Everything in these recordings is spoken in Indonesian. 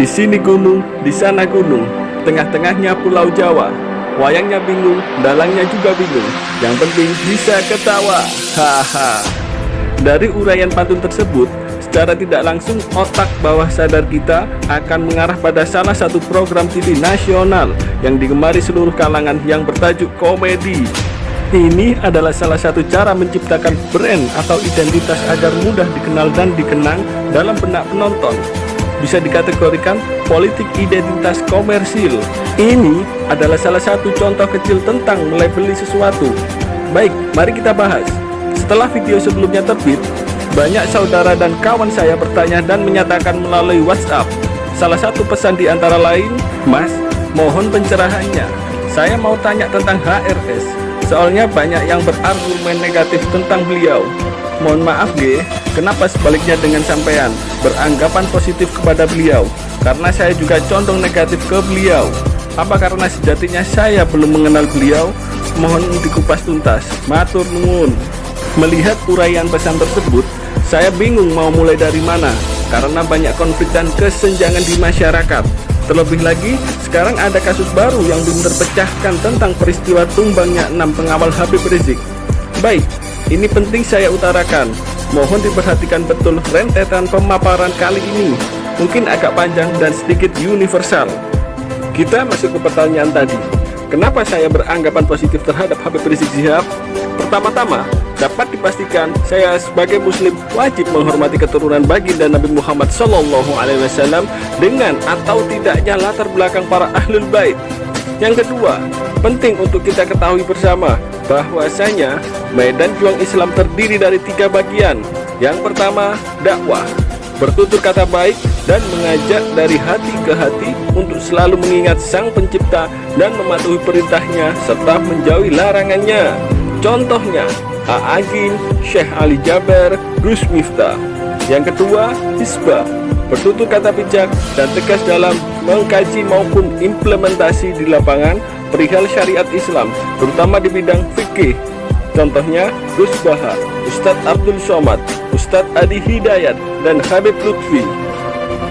Di sini gunung, di sana gunung, tengah-tengahnya Pulau Jawa. Wayangnya bingung, dalangnya juga bingung. Yang penting bisa ketawa. Haha. Dari uraian pantun tersebut, secara tidak langsung otak bawah sadar kita akan mengarah pada salah satu program TV nasional yang digemari seluruh kalangan yang bertajuk komedi. Ini adalah salah satu cara menciptakan brand atau identitas agar mudah dikenal dan dikenang dalam benak penonton. Bisa dikategorikan politik identitas komersil. Ini adalah salah satu contoh kecil tentang melabeli sesuatu. Baik, mari kita bahas. Setelah video sebelumnya terbit, banyak saudara dan kawan saya bertanya dan menyatakan melalui WhatsApp. Salah satu pesan di antara lain, "Mas, mohon pencerahannya. Saya mau tanya tentang HRS. Soalnya banyak yang berargumen negatif tentang beliau. Mohon maaf G, kenapa sebaliknya dengan sampean beranggapan positif kepada beliau? Karena saya juga condong negatif ke beliau. Apa karena sejatinya saya belum mengenal beliau? Mohon dikupas tuntas. Matur nuwun." Melihat uraian pesan tersebut, saya bingung mau mulai dari mana karena banyak konflik dan kesenjangan di masyarakat. Terlebih lagi, sekarang ada kasus baru yang belum terpecahkan tentang peristiwa tumbangnya 6 pengawal Habib Rizik. Baik, ini penting saya utarakan. Mohon diperhatikan betul rentetan pemaparan kali ini. Mungkin agak panjang dan sedikit universal. Kita masuk ke pertanyaan tadi. Kenapa saya beranggapan positif terhadap Habib Rizik Syihab? Pertama-tama, dapat dipastikan saya sebagai muslim wajib menghormati keturunan baginda Nabi Muhammad SAW dengan atau tidaknya latar belakang para ahlul bait. Yang kedua, penting untuk kita ketahui bersama bahwasanya medan juang Islam terdiri dari 3 bagian. Yang pertama, dakwah, bertutur kata baik dan mengajak dari hati ke hati untuk selalu mengingat Sang Pencipta dan mematuhi perintahnya serta menjauhi larangannya. Contohnya A'agin, Syekh Ali Jaber, Gus Miftah. Yang kedua, hisbah, bertutur kata bijak dan tegas dalam mengkaji maupun implementasi di lapangan perihal syariat Islam, terutama di bidang fikih. Contohnya Gus Baha, Ustadz Abdul Somad, Ustadz Adi Hidayat, dan Habib Lutfi.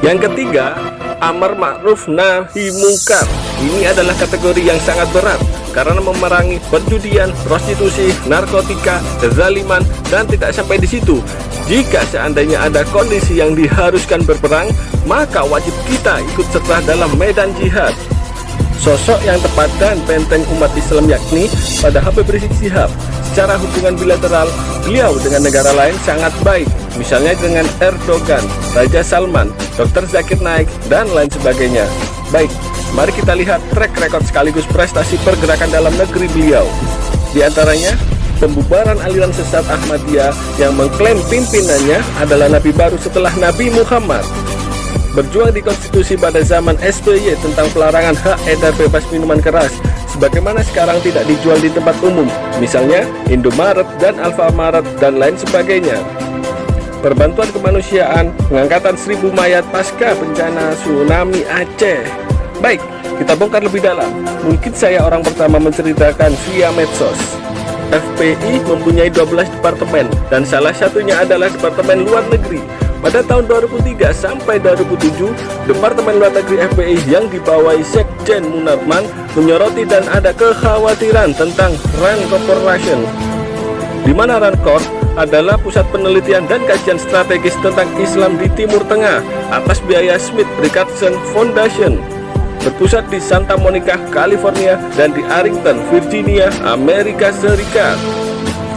Yang ketiga, amar ma'ruf nahi mungkar. Ini adalah kategori yang sangat berat karena memerangi perjudian, prostitusi, narkotika, kezaliman, dan tidak sampai di situ. Jika seandainya ada kondisi yang diharuskan berperang, maka wajib kita ikut serta dalam medan jihad. Sosok yang tepat dan benteng umat Islam yakni pada Habib Rizik Syihab. Secara hubungan bilateral, beliau dengan negara lain sangat baik, misalnya dengan Erdogan, Raja Salman, Dr. Zakir Naik, dan lain sebagainya. Baik, mari kita lihat track record sekaligus prestasi pergerakan dalam negeri beliau. Di antaranya, pembubaran aliran sesat Ahmadiyah yang mengklaim pimpinannya adalah Nabi baru setelah Nabi Muhammad. Berjuang di konstitusi pada zaman SBY tentang pelarangan hak edar bebas minuman keras, sebagaimana sekarang tidak dijual di tempat umum, misalnya Indomaret dan Alfamaret dan lain sebagainya. Perbantuan kemanusiaan, pengangkatan 1000 mayat pasca bencana tsunami Aceh. Baik, kita bongkar lebih dalam. Mungkin saya orang pertama menceritakan via medsos. FPI mempunyai 12 departemen dan salah satunya adalah Departemen Luar Negeri. Pada tahun 2003 sampai 2007, Departemen Luar Negeri FPI yang dibawahi Sekjen Munarman menyoroti dan ada kekhawatiran tentang RAND Corporation, di mana RAND Corp adalah pusat penelitian dan kajian strategis tentang Islam di Timur Tengah atas biaya Smith Richardson Foundation, berpusat di Santa Monica, California, dan di Arlington, Virginia, Amerika Serikat.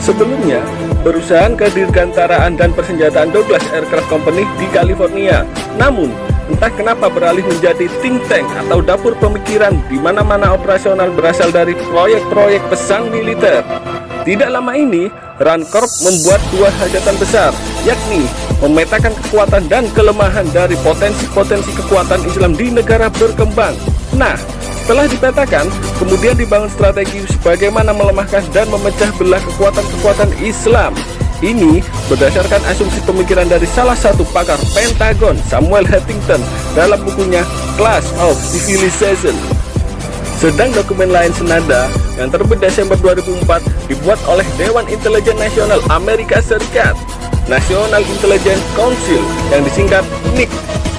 Sebelumnya, perusahaan kedirgantaraan dan persenjataan Douglas Aircraft Company di California. Namun, entah kenapa beralih menjadi think tank atau dapur pemikiran di mana-mana operasional berasal dari proyek-proyek pesan militer. Tidak lama ini, RAND Corp membuat 2 hajatan besar, yakni memetakan kekuatan dan kelemahan dari potensi-potensi kekuatan Islam di negara berkembang. Nah, setelah dipetakan, kemudian dibangun strategi sebagaimana melemahkan dan memecah belah kekuatan-kekuatan Islam. Ini berdasarkan asumsi pemikiran dari salah satu pakar Pentagon, Samuel Huntington, dalam bukunya Clash of Civilization. Sedang dokumen lain senada yang terbit Desember 2004 dibuat oleh Dewan Intelijen Nasional Amerika Serikat. National Intelligence Council yang disingkat NIC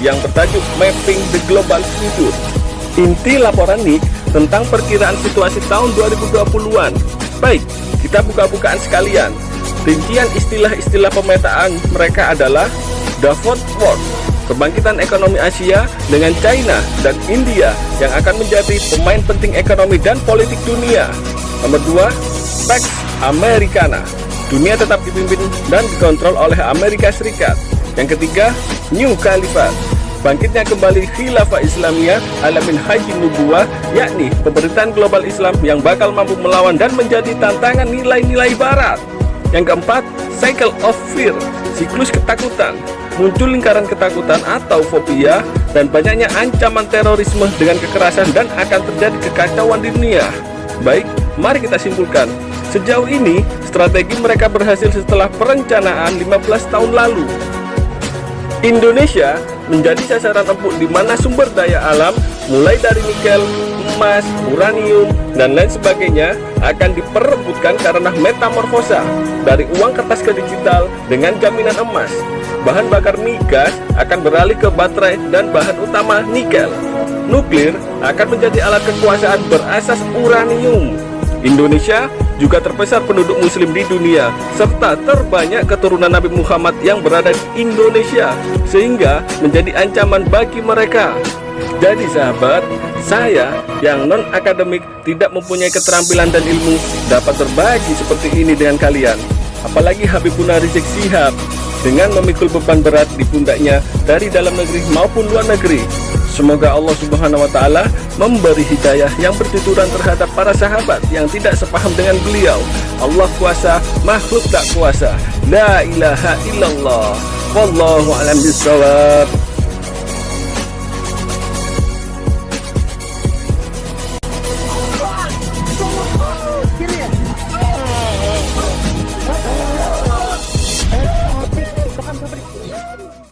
yang bertajuk Mapping the Global Future. Inti laporan NIC tentang perkiraan situasi tahun 2020-an. Baik, kita buka-bukaan sekalian. Rincian istilah-istilah pemetaan mereka adalah Davos World, kebangkitan ekonomi Asia dengan China dan India yang akan menjadi pemain penting ekonomi dan politik dunia. Nomor 2, Pax Americana, dunia tetap dipimpin dan dikontrol oleh Amerika Serikat. Yang ketiga, New Caliphate, bangkitnya kembali khilafah Islamiyah ala minhaj nubuwah, yakni pemerintahan global Islam yang bakal mampu melawan dan menjadi tantangan nilai-nilai barat. Yang keempat, Cycle of Fear, siklus ketakutan, muncul lingkaran ketakutan atau fobia dan banyaknya ancaman terorisme dengan kekerasan dan akan terjadi kekacauan di dunia. Baik, mari kita simpulkan. Sejauh ini, strategi mereka berhasil setelah perencanaan 15 tahun lalu. Indonesia menjadi sasaran empuk di mana sumber daya alam mulai dari nikel, emas, uranium, dan lain sebagainya akan diperebutkan karena metamorfosa dari uang kertas ke digital dengan jaminan emas. Bahan bakar migas akan beralih ke baterai dan bahan utama nikel. Nuklir akan menjadi alat kekuasaan berasas uranium. Indonesia juga terbesar penduduk muslim di dunia serta terbanyak keturunan Nabi Muhammad yang berada di Indonesia, sehingga menjadi ancaman bagi mereka. Jadi sahabat, saya yang non-akademik tidak mempunyai keterampilan dan ilmu dapat berbagi seperti ini dengan kalian. Apalagi Habibuna Rizik Syihab dengan memikul beban berat di pundaknya dari dalam negeri maupun luar negeri. Semoga Allah Subhanahu wa Ta'ala memberi hidayah yang bertuturan terhadap para sahabat yang tidak sepaham dengan beliau. Allah kuasa, makhluk tak kuasa. La ilaha illallah. Wallahu a'lam bishawab.